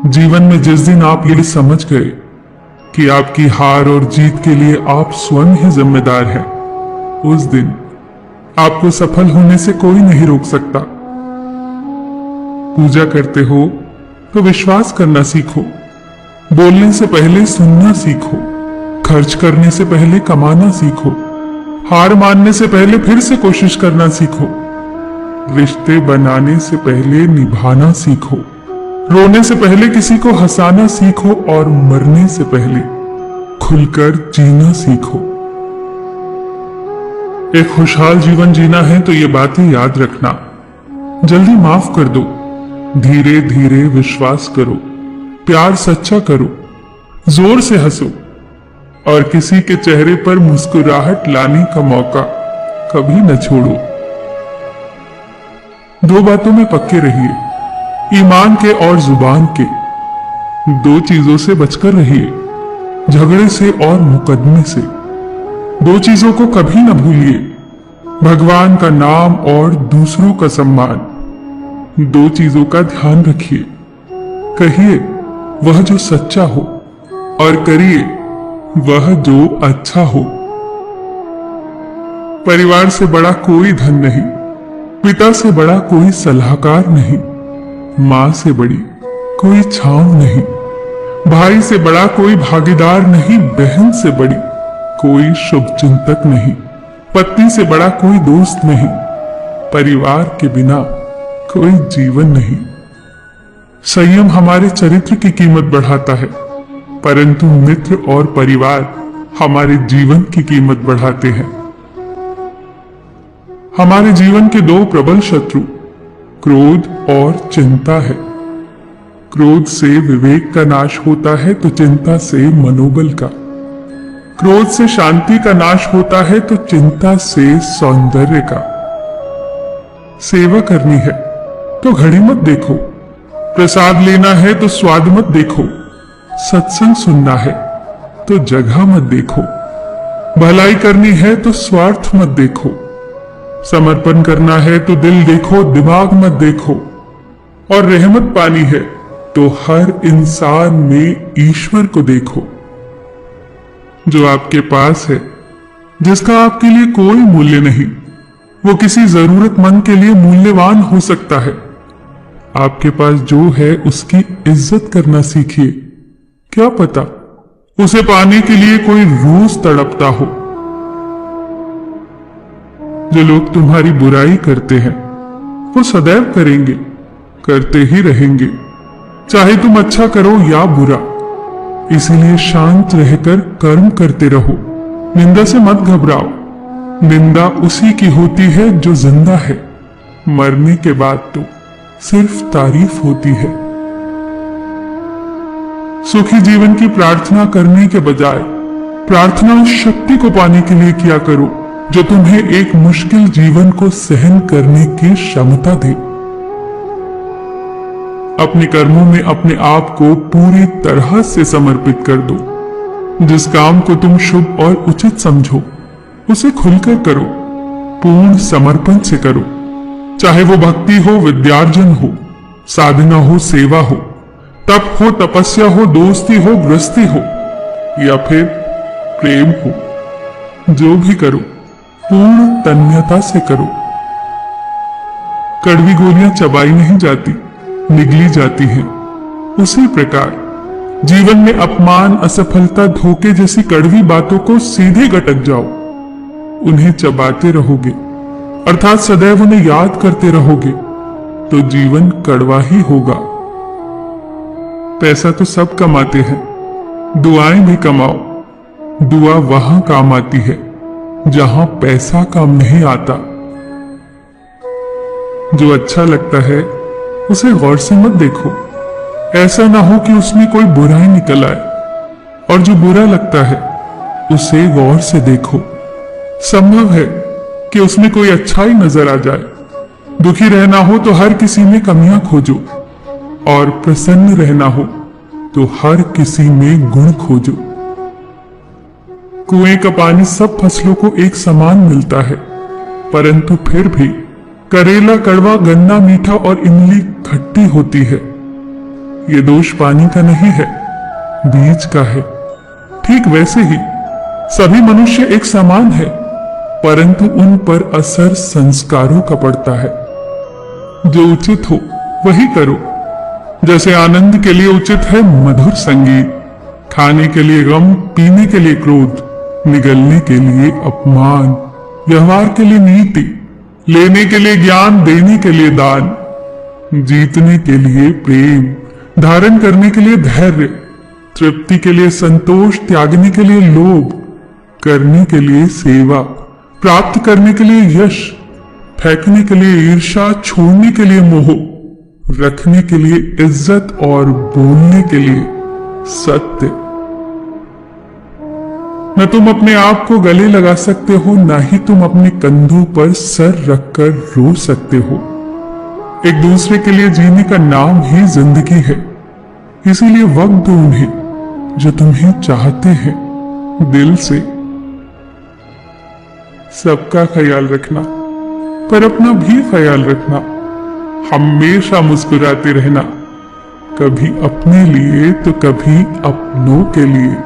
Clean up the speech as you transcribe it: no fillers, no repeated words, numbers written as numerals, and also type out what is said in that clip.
जीवन में जिस दिन आप ये समझ गए कि आपकी हार और जीत के लिए आप स्वयं ही जिम्मेदार हैं, उस दिन आपको सफल होने से कोई नहीं रोक सकता। पूजा करते हो तो विश्वास करना सीखो, बोलने से पहले सुनना सीखो, खर्च करने से पहले कमाना सीखो, हार मानने से पहले फिर से कोशिश करना सीखो, रिश्ते बनाने से पहले निभाना सीखो, रोने से पहले किसी को हंसाना सीखो और मरने से पहले खुलकर जीना सीखो। एक खुशहाल जीवन जीना है तो ये बातें याद रखना। जल्दी माफ कर दो, धीरे धीरे विश्वास करो, प्यार सच्चा करो, जोर से हंसो और किसी के चेहरे पर मुस्कुराहट लाने का मौका कभी न छोड़ो। दो बातों में पक्के रहिए, ईमान के और जुबान के। दो चीजों से बचकर रहिए, झगड़े से और मुकदमे से। दो चीजों को कभी न भूलिए, भगवान का नाम और दूसरों का सम्मान। दो चीजों का ध्यान रखिए, कहिए वह जो सच्चा हो और करिए वह जो अच्छा हो। परिवार से बड़ा कोई धन नहीं, पिता से बड़ा कोई सलाहकार नहीं, मां से बड़ी कोई छांव नहीं, भाई से बड़ा कोई भागीदार नहीं, बहन से बड़ी कोई शुभचिंतक नहीं, पत्नी से बड़ा कोई दोस्त नहीं, परिवार के बिना कोई जीवन नहीं। संयम हमारे चरित्र की कीमत बढ़ाता है, परंतु मित्र और परिवार हमारे जीवन की कीमत बढ़ाते हैं। हमारे जीवन के दो प्रबल शत्रु क्रोध और चिंता है। क्रोध से विवेक का नाश होता है तो चिंता से मनोबल का। क्रोध से शांति का नाश होता है तो चिंता से सौंदर्य का। सेवा करनी है तो घड़ी मत देखो, प्रसाद लेना है तो स्वाद मत देखो, सत्संग सुनना है तो जगह मत देखो, भलाई करनी है तो स्वार्थ मत देखो, समर्पण करना है तो दिल देखो, दिमाग मत देखो, और रहमत पानी है तो हर इंसान में ईश्वर को देखो। जो आपके पास है, जिसका आपके लिए कोई मूल्य नहीं, वो किसी जरूरतमंद के लिए मूल्यवान हो सकता है। आपके पास जो है उसकी इज्जत करना सीखिए, क्या पता उसे पाने के लिए कोई रोज तड़पता हो। जो लोग तुम्हारी बुराई करते हैं वो सदैव करेंगे, करते ही रहेंगे, चाहे तुम अच्छा करो या बुरा। इसीलिए शांत रहकर कर्म करते रहो, निंदा से मत घबराओ। निंदा उसी की होती है जो जिंदा है, मरने के बाद तो सिर्फ तारीफ होती है। सुखी जीवन की प्रार्थना करने के बजाय प्रार्थना उस शक्ति को पाने के लिए किया करो जो तुम्हें एक मुश्किल जीवन को सहन करने की क्षमता दे। अपने कर्मों में अपने आप को पूरी तरह से समर्पित कर दो। जिस काम को तुम शुभ और उचित समझो उसे खुलकर करो, पूर्ण समर्पण से करो। चाहे वो भक्ति हो, विद्यार्जन हो, साधना हो, सेवा हो, तप हो, तपस्या हो, दोस्ती हो, गृहस्थी हो या फिर प्रेम हो, जो भी करो पूर्ण तन्यता से करो। कड़वी गोलियां चबाई नहीं जाती, निगली जाती हैं। उसी प्रकार जीवन में अपमान, असफलता, धोखे जैसी कड़वी बातों को सीधे गटक जाओ। उन्हें चबाते रहोगे, अर्थात सदैव उन्हें याद करते रहोगे, तो जीवन कड़वा ही होगा। पैसा तो सब कमाते हैं, दुआएं भी कमाओ। दुआ वहां काम आती है जहां पैसा काम नहीं आता। जो अच्छा लगता है उसे गौर से मत देखो, ऐसा ना हो कि उसमें कोई बुराई निकल आए, और जो बुरा लगता है उसे गौर से देखो। संभव है कि उसमें कोई अच्छाई नजर आ जाए। दुखी रहना हो तो हर किसी में कमियां खोजो, और प्रसन्न रहना हो तो हर किसी में गुण खोजो। कुएं का पानी सब फसलों को एक समान मिलता है, परंतु फिर भी करेला कड़वा, गन्ना मीठा और इमली खट्टी होती है। ये दोष पानी का नहीं है, बीज का है। ठीक वैसे ही सभी मनुष्य एक समान है, परंतु उन पर असर संस्कारों का पड़ता है। जो उचित हो वही करो। जैसे आनंद के लिए उचित है मधुर संगीत, खाने के लिए गम, पीने के लिए क्रोध, निगलने के लिए अपमान, व्यवहार के लिए नीति, लेने के लिए ज्ञान, देने के लिए दान, जीतने के लिए प्रेम, धारण करने के लिए धैर्य, तृप्ति के लिए संतोष, त्यागने के लिए लोभ, करने के लिए सेवा, प्राप्त करने के लिए यश, फेंकने के लिए ईर्ष्या, छोड़ने के लिए मोह, रखने के लिए इज्जत और बोलने के लिए सत्य। न तुम अपने आप को गले लगा सकते हो, ना ही तुम अपने कंधों पर सर रखकर रो सकते हो। एक दूसरे के लिए जीने का नाम ही जिंदगी है। इसीलिए वक्त दो उन्हें जो तुम्हें चाहते हैं दिल से। सबका ख्याल रखना, पर अपना भी ख्याल रखना। हमेशा मुस्कुराते रहना, कभी अपने लिए तो कभी अपनों के लिए।